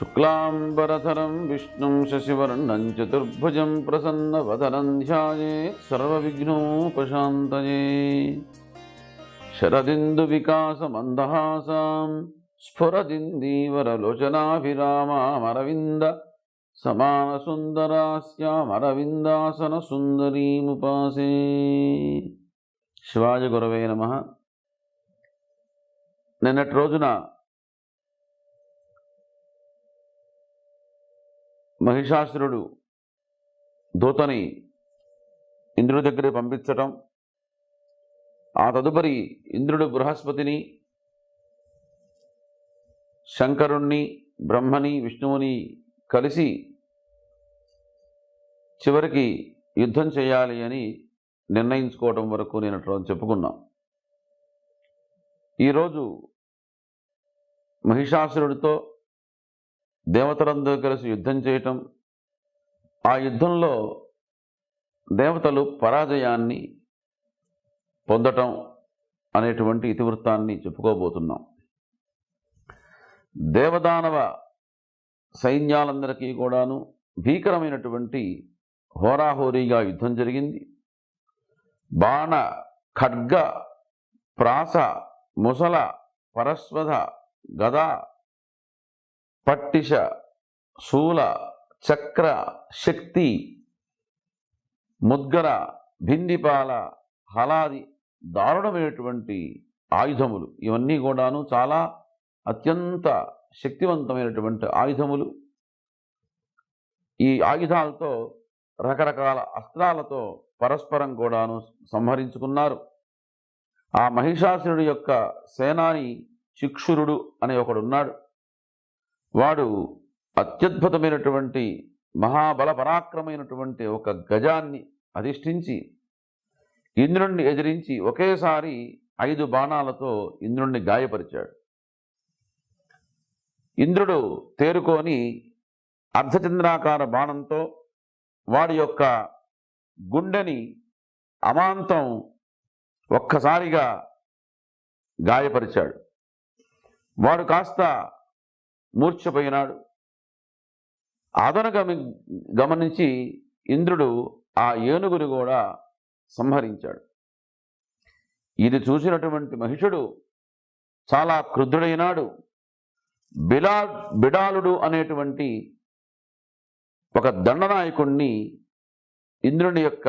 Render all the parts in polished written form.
शुक्लांबरधरं विष्णुं शशिवर्णं चतुर्भुजं प्रसन्नवदनं ध्यायेत् सर्वविघ्नोपशान्तये। शरदिन्दुविकासमन्दहासां स्फुरदिन्दीवरलोचनाभिरामामरविन्द समानसुन्दरास्यामरविन्दासनसुन्दरीमुपासे। శివాయ గురవే నమః. నిన్నటి రోజున మహిషాసురుడు దూతని ఇంద్రుడి దగ్గరికి పంపించటం, ఆ తదుపరి ఇంద్రుడు బృహస్పతిని, శంకరుణ్ణి, బ్రహ్మని, విష్ణువుని కలిసి చివరికి యుద్ధం చేయాలి అని నిర్ణయించుకోవడం వరకు నిన్నటి రోజు చెప్పుకున్నాం. ఈరోజు మహిషాసురుడితో దేవతలందరూ కలిసి యుద్ధం చేయటం, ఆ యుద్ధంలో దేవతలు పరాజయాన్ని పొందటం అనేటువంటి ఇతివృత్తాన్ని చెప్పుకోబోతున్నాం. దేవదానవ సైన్యాలందరికీ కూడాను భీకరమైనటువంటి హోరాహోరీగా యుద్ధం జరిగింది. బాణ, ఖడ్గ, ప్రాస, ముసల, పరస్వధ, గద, పట్టిష, శూల, చక్ర, శక్తి, ముద్గర, భిండిపాల, హలాది దారుణమైనటువంటి ఆయుధములు, ఇవన్నీ కూడాను చాలా అత్యంత శక్తివంతమైనటువంటి ఆయుధములు. ఈ ఆయుధాలతో రకరకాల అస్త్రాలతో పరస్పరం కూడాను సంహరించుకున్నారు. ఆ మహిషాసురుడి యొక్క సేనాని చిక్షురుడు అనే ఒకడున్నాడు. వాడు అత్యద్భుతమైనటువంటి మహాబల పరాక్రమైనటువంటి ఒక గజాన్ని అధిష్ఠించి ఇంద్రుణ్ణి ఎదిరించి ఒకేసారి 5 బాణాలతో ఇంద్రుణ్ణి గాయపరిచాడు. ఇంద్రుడు తేరుకొని అర్ధచంద్రాకార బాణంతో వాడి యొక్క గుండెని అమాంతం ఒక్కసారిగా గాయపరిచాడు. వాడు కాస్త మూర్ఛపోయినాడు. గమనించి ఇంద్రుడు ఆ ఏనుగుని కూడా సంహరించాడు. ఇది చూసినటువంటి మహిషుడు చాలా క్రుద్ధుడైనాడు. బిడాలుడు అనేటువంటి ఒక దండనాయకుణ్ణి ఇంద్రుని యొక్క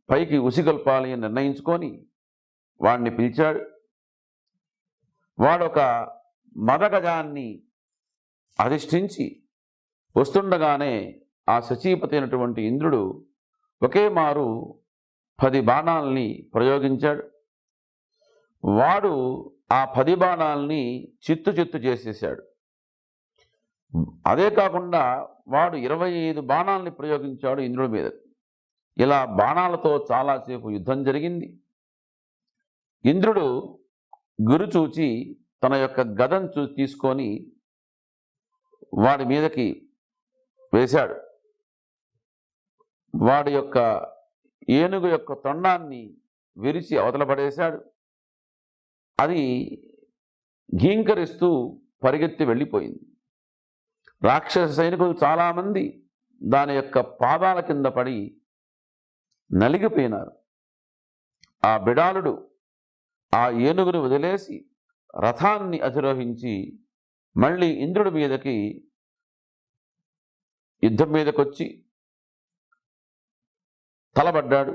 పైకి ఉసిగొల్పాలి అని నిర్ణయించుకొని వాడిని పిలిచాడు. వాడొక మదగజాన్ని అధిష్ఠించి వస్తుండగానే ఆ శచీపతి అయినటువంటి ఇంద్రుడు ఒకే మారు 10 బాణాలని ప్రయోగించాడు. వాడు ఆ 10 బాణాలని చిత్తు చేసేశాడు. అదే కాకుండా వాడు 25 బాణాలని ప్రయోగించాడు ఇంద్రుడి మీద. ఇలా బాణాలతో చాలాసేపు యుద్ధం జరిగింది. ఇంద్రుడు గురి చూచి తన యొక్క గదను తీసుకొని వాడి మీదకి వేశాడు. వాడి యొక్క ఏనుగు యొక్క తొండాన్ని విరిచి అవతల పడేశాడు. అది ఘీంకరిస్తూ పరిగెత్తి వెళ్ళిపోయింది. రాక్షస సైనికులు చాలామంది దాని యొక్క పాదాల కింద పడి నలిగిపోయినారు. ఆ బిడాలుడు ఆ ఏనుగును వదిలేసి రథాన్ని అధిరోహించి మళ్ళీ ఇంద్రుడి మీదకి యుద్ధం మీదకొచ్చి తలబడ్డాడు.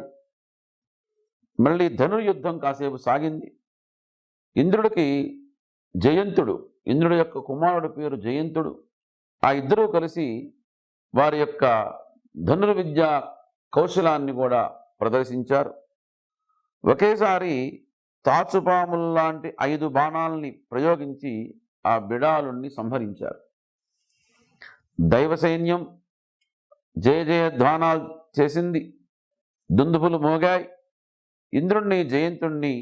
మళ్ళీ ధనుర్యుద్ధం కాసేపు సాగింది. ఇంద్రుడికి జయంతుడు, ఇంద్రుడి యొక్క కుమారుడి పేరు జయంతుడు, ఆ ఇద్దరూ కలిసి వారి యొక్క ధనుర్విద్య కౌశలాన్ని కూడా ప్రదర్శించారు. ఒకేసారి తాచుపాముల్లాంటి 5 బాణాలని ప్రయోగించి ఆ బిడాలుణ్ణి సంహరించారు. దైవ సైన్యం జయధ్వానాలు చేసింది. దుందుపులు మోగాయి. ఇంద్రుణ్ణి, జయంతుణ్ణి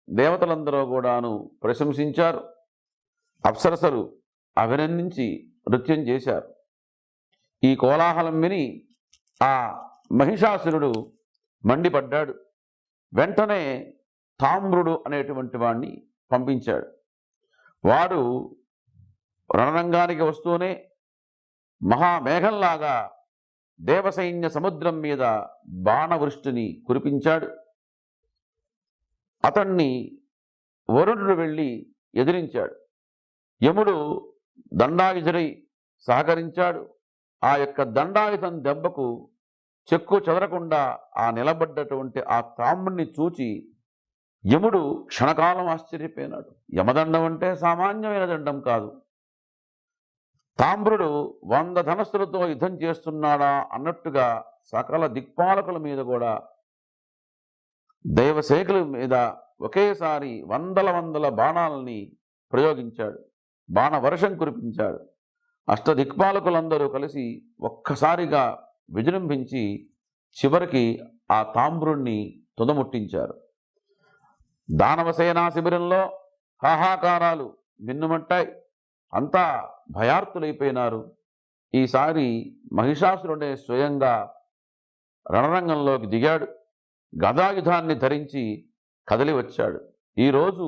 దేవతలందరూ కూడాను ప్రశంసించారు. అప్సరసలు అభినందించి నృత్యం చేశారు. ఈ కోలాహలం విని ఆ మహిషాసురుడు మండిపడ్డాడు. వెంటనే తామ్రుడు అనేటువంటి వాణ్ణి పంపించాడు. వాడు రణరంగానికి వస్తూనే మహామేఘంలాగా దేవసైన్య సముద్రం మీద బాణవృష్టిని కురిపించాడు. అతన్ని వరుణుడు వెళ్ళి ఎదిరించాడు. యముడు దండాయుధుడై సహకరించాడు. ఆ యొక్క దండాయుధం దెబ్బకు చెక్కు చెదరకుండా ఆ నిలబడ్డటువంటి ఆ తాముడిని చూచి యముడు క్షణకాలం ఆశ్చర్యపోయినాడు. యమదండం అంటే సామాన్యమైన దండం కాదు. తామ్రుడు 100 ధనస్సులతో యుద్ధం చేస్తున్నాడా అన్నట్టుగా సకల దిక్పాలకుల మీద కూడా, దైవశేఖుల మీద ఒకేసారి వందల బాణాలని ప్రయోగించాడు. బాణవర్షం కురిపించాడు. అష్టదిక్పాలకులందరూ కలిసి ఒక్కసారిగా విజృంభించి చివరికి ఆ తామ్రుణ్ణి తుదముట్టించారు. దానవసేనా శిబిరంలో హాహాకారాలు మిన్నుమట్టాయి. అంతా భయార్తులైపోయినారు. ఈసారి మహిషాసురుడే స్వయంగా రణరంగంలోకి దిగాడు. గదాయుధాన్ని ధరించి కదిలి వచ్చాడు. ఈరోజు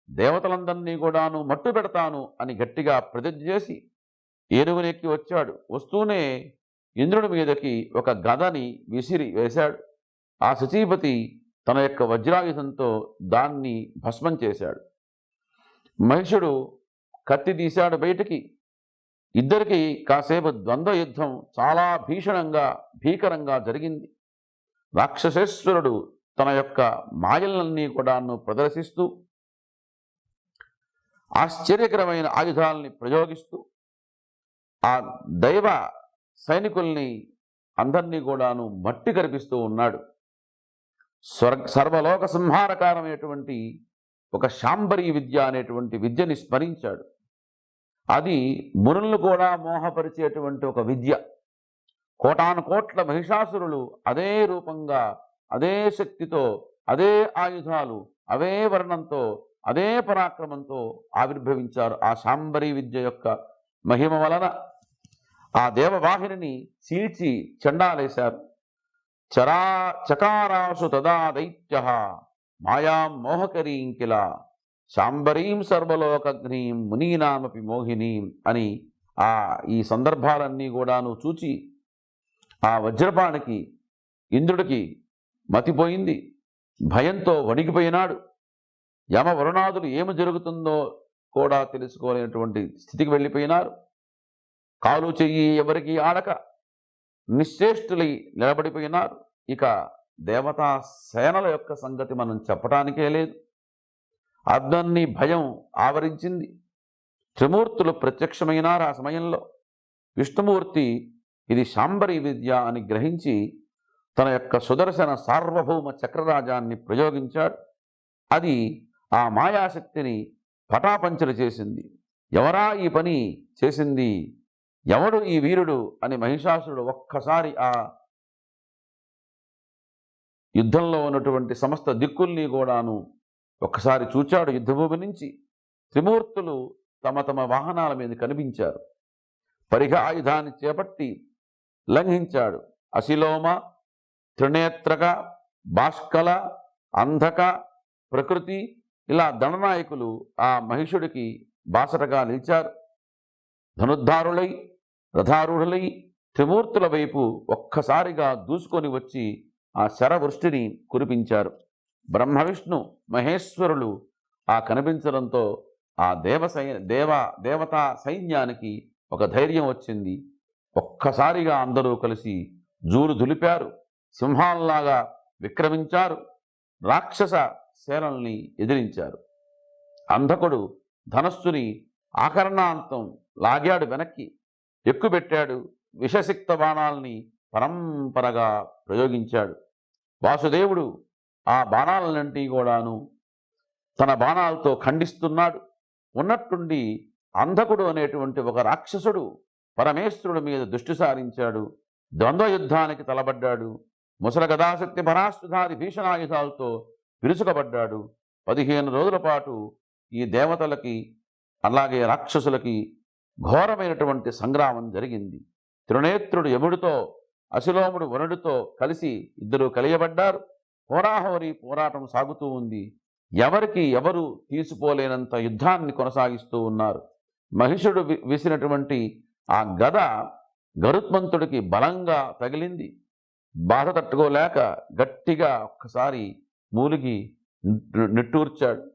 దేవతలందరినీ కూడాను మట్టు పెడతాను అని గట్టిగా ప్రతిజ్ఞ చేసి ఏనుగునెక్కి వచ్చాడు. వస్తూనే ఇంద్రుడి మీదకి ఒక గదని విసిరి వేశాడు. ఆ శచీపతి తన యొక్క వజ్రాయుధంతో దాన్ని భస్మం చేశాడు. మహిషుడు కత్తి తీశాడు బయటికి. ఇద్దరికి కాసేపు ద్వంద్వ యుద్ధం చాలా భీకరంగా జరిగింది. రాక్షసేశ్వరుడు తన యొక్క మాయలన్నీ కూడాను ప్రదర్శిస్తూ ఆశ్చర్యకరమైన ఆయుధాలని ప్రయోగిస్తూ ఆ దైవ సైనికుల్ని అందరినీ కూడాను మట్టి కరిపిస్తూ ఉన్నాడు. సర్వలోక సంహారకారమైనటువంటి ఒక శాంబరీ విద్య అనేటువంటి విద్యని స్మరించాడు. అది మునులను కూడా మోహపరిచేటువంటి ఒక విద్య. కోటాను కోట్ల మహిషాసురులు అదే రూపంగా, అదే శక్తితో, అదే ఆయుధాలు, అవే వర్ణంతో, అదే పరాక్రమంతో ఆవిర్భవించారు. ఆ శాంబరీ విద్య యొక్క మహిమ వలన ఆ దేవవాహిని చీల్చి చెండాలేశారు. చకారాసు తదా దైత్య మాయాం మోహకరీం కిల శాంబరీం సర్వలోకగ్నీం మునీనామపి మోహినీం అని ఈ సందర్భాలన్నీ కూడాను చూచి ఆ వజ్రపానికి ఇంద్రుడికి మతిపోయింది. భయంతో వణికిపోయినాడు. యమవరుణాదులు ఏమి జరుగుతుందో కూడా తెలుసుకోలేనటువంటి స్థితికి వెళ్ళిపోయినారు. కాలు చెయ్యి ఎవరికి ఆడక నిశ్చేష్టులై నిలబడిపోయినారు. ఇక దేవతా సేనల యొక్క సంగతి మనం చెప్పటానికే లేదు. అందరినీ భయం ఆవరించింది. త్రిమూర్తులు ప్రత్యక్షమైనారు. ఆ సమయంలో విష్ణుమూర్తి ఇది శాంబరీ విద్య అని గ్రహించి తన యొక్క సుదర్శన సార్వభౌమ చక్రరాజాన్ని ప్రయోగించాడు. అది ఆ మాయాశక్తిని పటాపంచలు చేసింది. ఎవరా ఈ పని చేసింది, ఎవడు ఈ వీరుడు అని మహిషాసురుడు ఒక్కసారి ఆ యుద్ధంలో ఉన్నటువంటి సమస్త దిక్కుల్ని కూడాను ఒక్కసారి చూచాడు. యుద్ధభూమి నుంచి త్రిమూర్తులు తమ తమ వాహనాల మీద కనిపించారు. పరిఘ ఆయుధాన్ని చేపట్టి లంఘించాడు. అశిలోమ, త్రినేత్రక, భాష్కల, అంధక, ప్రకృతి ఇలా దండనాయకులు ఆ మహిషుడికి బాసటగా నిలిచారు. ధనుద్ధారులై రథారూఢులై త్రిమూర్తుల వైపు ఒక్కసారిగా దూసుకొని వచ్చి ఆ శరవృష్టిని కురిపించారు. బ్రహ్మ విష్ణు మహేశ్వరులు ఆ కనిపించడంతో ఆ దేవతా సైన్యానికి ఒక ధైర్యం వచ్చింది. ఒక్కసారిగా అందరూ కలిసి జూలు దులిపారు. సింహాల్లాగా విక్రమించారు. రాక్షస సేనల్ని ఎదిరించారు. అంధకుడు ధనస్సుని ఆకర్ణాంతం లాగాడు, వెనక్కి ఎక్కుబెట్టాడు. విషసిక్త బాణాలని పరంపరగా ప్రయోగించాడు. వాసుదేవుడు ఆ బాణాలన్నింటినీ కూడాను తన బాణాలతో ఖండిస్తున్నాడు. ఉన్నట్టుండి అంధకుడు అనేటువంటి ఒక రాక్షసుడు పరమేశ్వరుడి మీద దృష్టి సారించాడు. ద్వంద్వ యుద్ధానికి తలబడ్డాడు. ముసల గదాశక్తి పరాశ్రుధాది భీషణాయుధాలతో విరుచుకబడ్డాడు. 15 రోజుల పాటు ఈ దేవతలకి అలాగే రాక్షసులకి ఘోరమైనటువంటి సంగ్రామం జరిగింది. త్రినేత్రుడు యముడితో, అశిలోముడు వరుడితో కలిసి ఇద్దరు కలియబడ్డారు. హోరాహోరీ పోరాటం సాగుతూ ఉంది. ఎవరికి ఎవరు తీసుకోలేనంత యుద్ధాన్ని కొనసాగిస్తూ ఉన్నారు. మహిషుడు విసినటువంటి ఆ గద గరుత్మంతుడికి బలంగా తగిలింది. బాధ తట్టుకోలేక గట్టిగా ఒక్కసారి మూలిగి నిట్టూర్చాడు.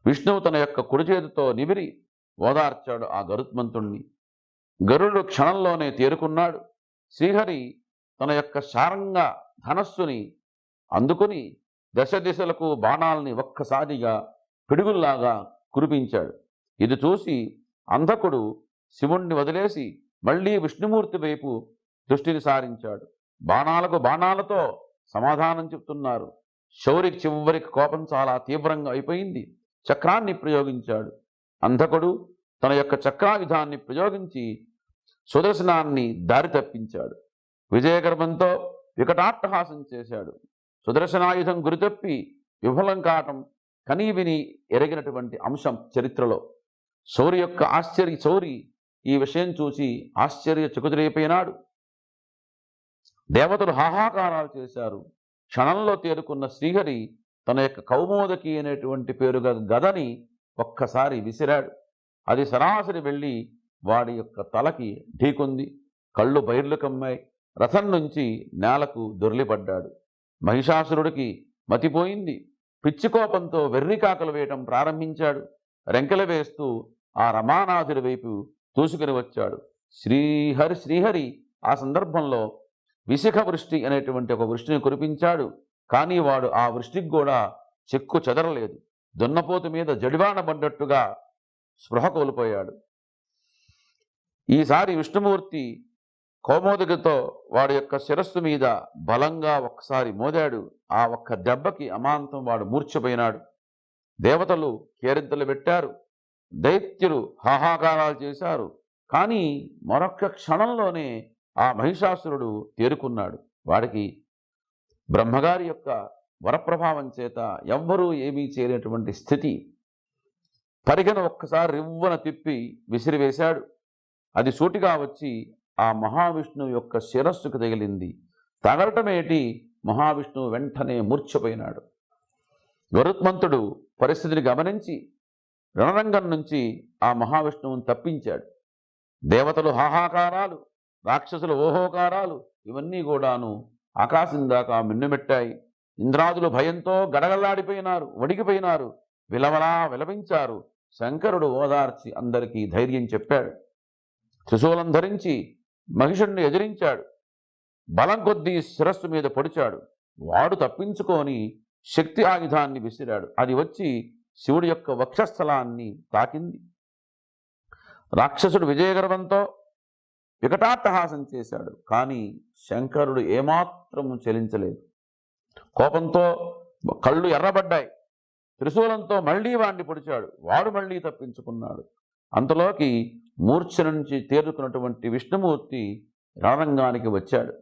విష్ణువు తన యొక్క కుడి చేతితో నిమిరి ఓదార్చాడు ఆ గరుత్మంతుణ్ణి. గరుడు క్షణంలోనే తేరుకున్నాడు. శ్రీహరి తన యొక్క శారంగ ధనస్సుని అందుకుని దశ దిశలకు బాణాలని ఒక్కసారిగా పిడుగుల్లాగా కురిపించాడు. ఇది చూసి అంధకుడు శివుణ్ణి వదిలేసి మళ్ళీ విష్ణుమూర్తి వైపు దృష్టిని సారించాడు. బాణాలకు బాణాలతో సమాధానం చెప్తున్నారు. శౌరికి చివరికి కోపం చాలా తీవ్రంగా అయిపోయింది. చక్రాన్ని ప్రయోగించాడు. అంధకుడు తన యొక్క చక్రాయుధాన్ని ప్రయోగించి సుదర్శనాన్ని దారి తప్పించాడు. విజయగర్భంతో వికటాట్టహాసం చేశాడు. సుదర్శనాయుధం గురితప్పి విఫలం కావటం కనీ విని ఎరిగినటువంటి అంశం చరిత్రలో. శౌరి ఈ విషయం చూసి ఆశ్చర్యచకితుడైపోయినాడు. దేవతలు హాహాకారాలు చేశారు. క్షణంలో తేరుకున్న శ్రీహరి తన యొక్క కౌమోదకి అనేటువంటి పేరుగా గదని ఒక్కసారి విసిరాడు. అది సరాసరి వెళ్ళి వాడి యొక్క తలకి ఢీకొంది. కళ్ళు బైర్లు కమ్మాయి. రథం నుంచి నేలకు దొర్లిపడ్డాడు. మహిషాసురుడికి మతిపోయింది. పిచ్చికోపంతో వెర్రికాకలు వేయటం ప్రారంభించాడు. రెంకెలు వేస్తూ ఆ రమానాథుడి వైపు దూసుకుని వచ్చాడు. శ్రీహరి ఆ సందర్భంలో విశిఖ వృష్టి అనేటువంటి ఒక వృష్టిని కురిపించాడు. కానీ వాడు ఆ వృష్టికి కూడా చెక్కు చెదరలేదు. దున్నపోతు మీద జడివాన పడ్డట్టుగా స్పృహ కోల్పోయాడు. ఈసారి విష్ణుమూర్తి కౌమోదకితో వాడి యొక్క శిరస్సు మీద బలంగా ఒక్కసారి మోదాడు. ఆ ఒక్క దెబ్బకి అమాంతం వాడు మూర్ఛపోయినాడు. దేవతలు కేరింతలు పెట్టారు. దైత్యులు హాహాకారాలు చేశారు. కానీ మరొక్క క్షణంలోనే ఆ మహిషాసురుడు తేరుకున్నాడు. వాడికి బ్రహ్మగారి యొక్క వరప్రభావం చేత ఎవ్వరూ ఏమీ చేయలేటువంటి స్థితి. పరిగెన ఒక్కసారి రివ్వన తిప్పి విసిరివేశాడు. అది సూటిగా వచ్చి ఆ మహావిష్ణువు యొక్క శిరస్సుకు తగిలింది. తగలటమేటి మహావిష్ణువు వెంటనే మూర్ఛపోయినాడు. గరుత్మంతుడు పరిస్థితిని గమనించి రణరంగం నుంచి ఆ మహావిష్ణువుని తప్పించాడు. దేవతలు హాహాకారాలు, రాక్షసులు ఓహోకారాలు ఇవన్నీ కూడాను ఆకాశం దాకా మిన్నుమెట్టాయి. ఇంద్రాదులు భయంతో గడగల్లాడిపోయినారు, వడికిపోయినారు, విలవలా విలపించారు. శంకరుడు ఓదార్చి అందరికీ ధైర్యం చెప్పాడు. త్రిశూలం ధరించి మహిషుణ్ణి ఎదిరించాడు. బలం కొద్దీ శిరస్సు మీద పొడిచాడు. వాడు తప్పించుకొని శక్తి ఆయుధాన్ని విసిరాడు. అది వచ్చి శివుడి యొక్క వక్షస్థలాన్ని తాకింది. రాక్షసుడు విజయగర్వంతో వికటాట్టహాసం చేశాడు. కానీ శంకరుడు ఏమాత్రము చెలించలేదు. కోపంతో కళ్ళు ఎర్రబడ్డాయి. త్రిశూలంతో మళ్ళీ వాడిని పొడిచాడు. వాడు మళ్ళీ తప్పించుకున్నాడు. అంతలోకి మూర్ఛ నుంచి తేరుకున్నటువంటి విష్ణుమూర్తి రణరంగానికి వచ్చాడు.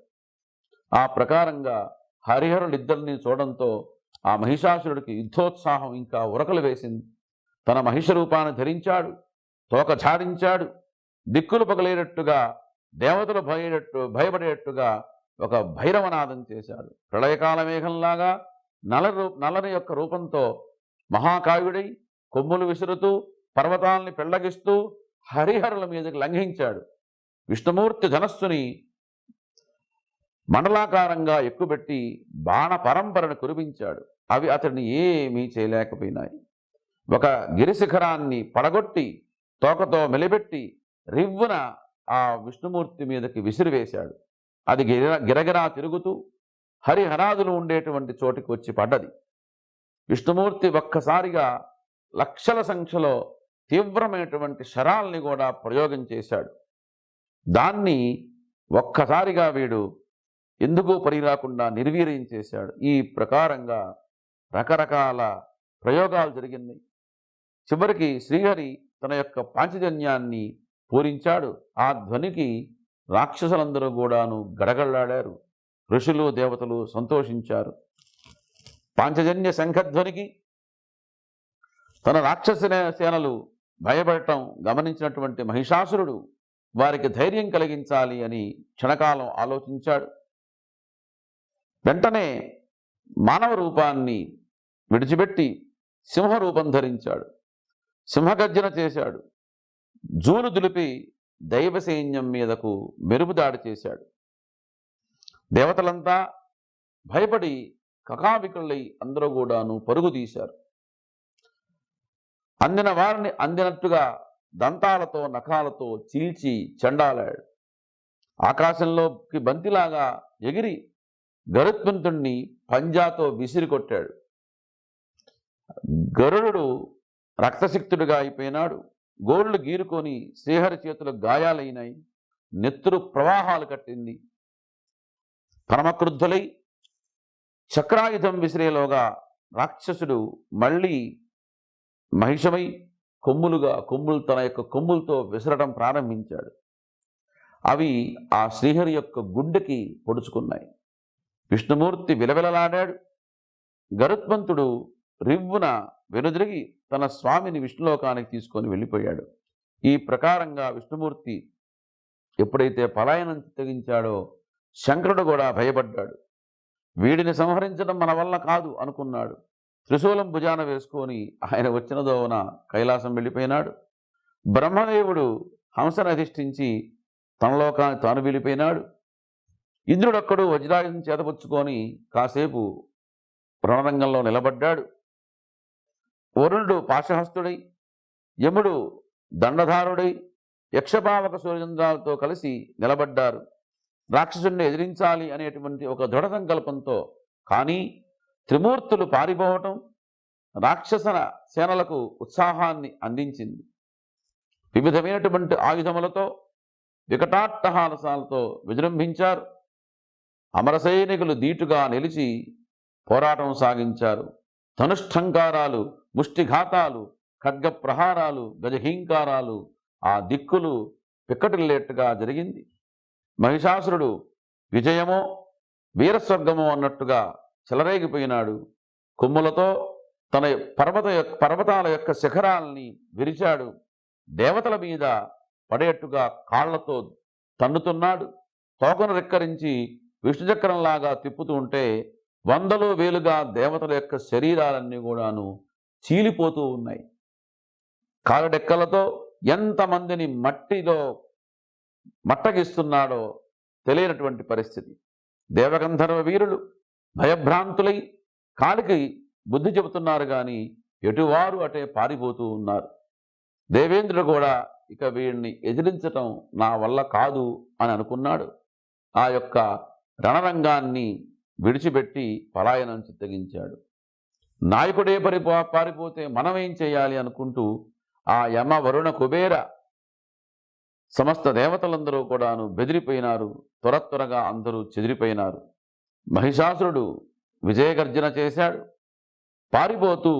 ఆ ప్రకారంగా హరిహరులిద్దరిని చూడంతో ఆ మహిషాసురుడికి యుద్ధోత్సాహం ఇంకా ఉరకలు వేసింది. తన మహిష రూపాన్ని ధరించాడు. తోక ఝాడించాడు. దిక్కులు పగలేటట్టుగా, దేవతలు భయపడేటట్టుగా ఒక భైరవనాదం చేశాడు. ప్రళయకాల మేఘంలాగా నలని యొక్క రూపంతో మహాకాయుడై కొమ్ములు విసురుతూ పర్వతాల్ని పెళ్లగిస్తూ హరిహరుల మీదకి లంఘించాడు. విష్ణుమూర్తి ధనస్సుని మండలాకారంగా ఎక్కుపెట్టి బాణ పరంపరను కురిపించాడు. అవి అతడిని ఏమీ చేయలేకపోయినాయి. ఒక గిరిశిఖరాన్ని పడగొట్టి తోకతో మెలిపెట్టి రివ్వున ఆ విష్ణుమూర్తి మీదకి విసిరివేశాడు. అది గిరగిరా తిరుగుతూ హరిహరాదులు ఉండేటువంటి చోటికి వచ్చి పడ్డది. విష్ణుమూర్తి ఒక్కసారిగా లక్షల సంఖ్యలో తీవ్రమైనటువంటి శరాల్ని కూడా ప్రయోగం చేశాడు. దాన్ని ఒక్కసారిగా వీడు ఎందుకు పనిరాకుండా నిర్వీర్యం చేశాడు. ఈ ప్రకారంగా రకరకాల ప్రయోగాలు జరిగింది. చివరికి శ్రీహరి తన యొక్క పాంచజన్యాన్ని పూరించాడు. ఆ ధ్వనికి రాక్షసులందరూ కూడాను గడగళ్లాడారు. ఋషులు దేవతలు సంతోషించారు. పాంచజన్య శంఖధ్వనికి తన రాక్షస సేనలు భయపడటం గమనించినటువంటి మహిషాసురుడు వారికి ధైర్యం కలిగించాలి అని క్షణకాలం ఆలోచించాడు. వెంటనే మానవ రూపాన్ని విడిచిపెట్టి సింహరూపం ధరించాడు. సింహగర్జన చేశాడు. జూలు దులిపి దైవ సైన్యం మీదకు మెరుపుదాడి చేశాడు. దేవతలంతా భయపడి కకావికలై అందరూ కూడాను పరుగు తీశారు. అందిన వారిని అందినట్టుగా దంతాలతో నఖాలతో చీల్చి చెండాలాడు. ఆకాశంలోకి బంతిలాగా ఎగిరి గరుత్మంతుణ్ణి పంజాతో విసిరి కొట్టాడు. గరుడు రక్తసిక్తుడిగా అయిపోయినాడు. గోళ్లు గీరుకొని శ్రీహరి చేతులు గాయాలైనాయి. నెత్తురు ప్రవాహాలు కట్టింది. పరమక్రుద్ధులై చక్రాయుధం విసిరేలోగా రాక్షసుడు మళ్ళీ మహిషమై కొమ్ములు తన యొక్క కొమ్ములతో విసరడం ప్రారంభించాడు. అవి ఆ శ్రీహరి యొక్క గుండెకి పొడుచుకున్నాయి. విష్ణుమూర్తి విలవిలలాడాడు. గరుత్మంతుడు రివ్వున వెనుదిరిగి తన స్వామిని విష్ణులోకానికి తీసుకొని వెళ్ళిపోయాడు. ఈ ప్రకారంగా విష్ణుమూర్తి ఎప్పుడైతే పలాయనం తెగించాడో శంకరుడు కూడా భయపడ్డాడు. వీడిని సంహరించడం మన వల్ల కాదు అనుకున్నాడు. త్రిశూలం భుజాన వేసుకొని ఆయన వచ్చిన దోవన కైలాసం వెళ్ళిపోయినాడు. బ్రహ్మదేవుడు హంసను అధిష్ఠించి తనలోకాన్ని తాను వెళ్ళిపోయినాడు. ఇంద్రుడొక్కడు వజ్రాయుధం చేతపుచ్చుకొని కాసేపు రణరంగంలో నిలబడ్డాడు. వరుణుడు పాశహస్తుడై, యముడు దండధారుడై, యక్షపావక సూర్యచంద్రాలతో కలిసి నిలబడ్డారు. రాక్షసుడిని ఎదిరించాలి అనేటువంటి ఒక దృఢ సంకల్పంతో. కానీ త్రిమూర్తులు పారిపోవటం రాక్షస సేనలకు ఉత్సాహాన్ని అందించింది. వివిధమైనటువంటి ఆయుధములతో వికటాట్టహాసాలతో విజృంభించారు. అమర సైనికులు ధీటుగా నిలిచి పోరాటం సాగించారు. ధనుష్ఠంకారాలు, ముష్టిఘాతాలు, ఖడ్గ ప్రహారాలు, గజహీంకారాలు ఆ దిక్కులు పిక్కటిల్లేట్టుగా జరిగింది. మహిషాసురుడు విజయమో వీరస్వర్గమో అన్నట్టుగా చెలరేగిపోయినాడు. కొమ్ములతో తన పర్వతాల యొక్క శిఖరాల్ని విరిచాడు. దేవతల మీద పడేట్టుగా కాళ్లతో తన్నుతున్నాడు. తోకను రెక్కరించి విష్ణుచక్రంలాగా తిప్పుతూ ఉంటే వందలు వేలుగా దేవతల యొక్క శరీరాలన్నీ కూడాను చీలిపోతూ ఉన్నాయి. కాలడెక్కలతో ఎంతమందిని మట్టగిస్తున్నాడో తెలియనటువంటి పరిస్థితి. దేవగంధర్వ వీరులు భయభ్రాంతులై కాలికి బుద్ధి చెబుతున్నారు కానీ ఎటువారు అటే పారిపోతూ ఉన్నారు. దేవేంద్రుడు కూడా ఇక వీడిని ఎదిరించటం నా వల్ల కాదు అని అనుకున్నాడు. ఆ యొక్క రణరంగాన్ని విడిచిపెట్టి పలాయనం చిత్తగించాడు. నాయకుడే పారిపోతే మనమేం చేయాలి అనుకుంటూ ఆ యమ వరుణ కుబేర సమస్త దేవతలందరూ కూడాను బెదిరిపోయినారు. త్వరగా అందరూ చెదిరిపోయినారు. మహిషాసురుడు విజయగర్జన చేశాడు. పారిపోతూ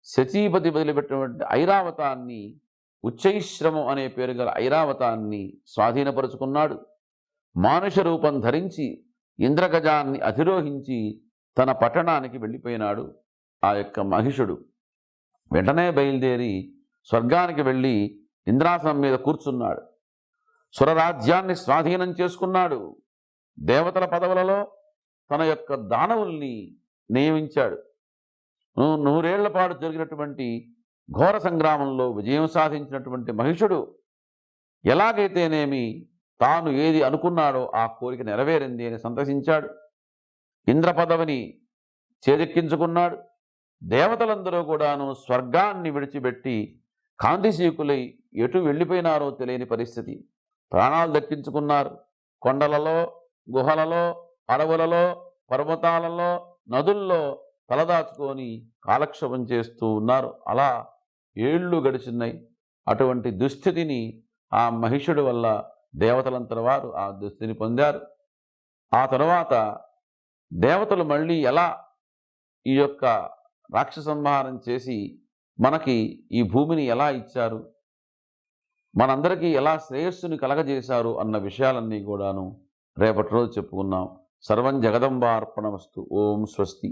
శచీపతి వదిలిపెట్టినటువంటి ఐరావతాన్ని, ఉచ్చైశ్రమం అనే పేరు గల ఐరావతాన్ని స్వాధీనపరుచుకున్నాడు. మానుష రూపం ధరించి ఇంద్రగజాన్ని అధిరోహించి తన పట్టణానికి వెళ్ళిపోయినాడు ఆ యొక్క మహిషుడు. వెంటనే బయలుదేరి స్వర్గానికి వెళ్ళి ఇంద్రాసనం మీద కూర్చున్నాడు. సురరాజ్యాన్ని స్వాధీనం చేసుకున్నాడు. దేవతల పదవులలో తన యొక్క దానవుల్ని నియమించాడు. 100 ఏళ్ల పాటు జరిగినటువంటి ఘోర సంగ్రామంలో విజయం సాధించినటువంటి మహిషుడు ఎలాగైతేనేమి తాను ఏది అనుకున్నాడో ఆ కోరిక నెరవేరింది అని సంతసించాడు. ఇంద్ర పదవిని చేదెక్కించుకున్నాడు. దేవతలందరూ కూడాను స్వర్గాన్ని విడిచిపెట్టి కాంతిశీకులై ఎటు వెళ్ళిపోయినారో తెలియని పరిస్థితి. ప్రాణాలు దక్కించుకున్నారు. కొండలలో, గుహలలో, అడవులలో, పర్వతాలలో, నదుల్లో తలదాచుకొని కాలక్షేపం చేస్తూ ఉన్నారు. అలా ఏళ్ళు గడిచినాయి. అటువంటి దుస్థితిని ఆ మహిషుడి వల్ల దేవతలంతటి వారు ఆ దుస్థితిని పొందారు. ఆ తరువాత దేవతలు మళ్ళీ ఎలా ఈ యొక్క రాక్షస సంహారం చేసి మనకి ఈ భూమిని ఎలా ఇచ్చారు, మనందరికీ ఎలా శ్రేయస్సుని కలగజేశారు అన్న విషయాలన్నీ కూడాను రేపటి రోజు చెప్పుకున్నాం. సర్వం జగదంబార్పణమస్తు. ఓం స్వస్తి.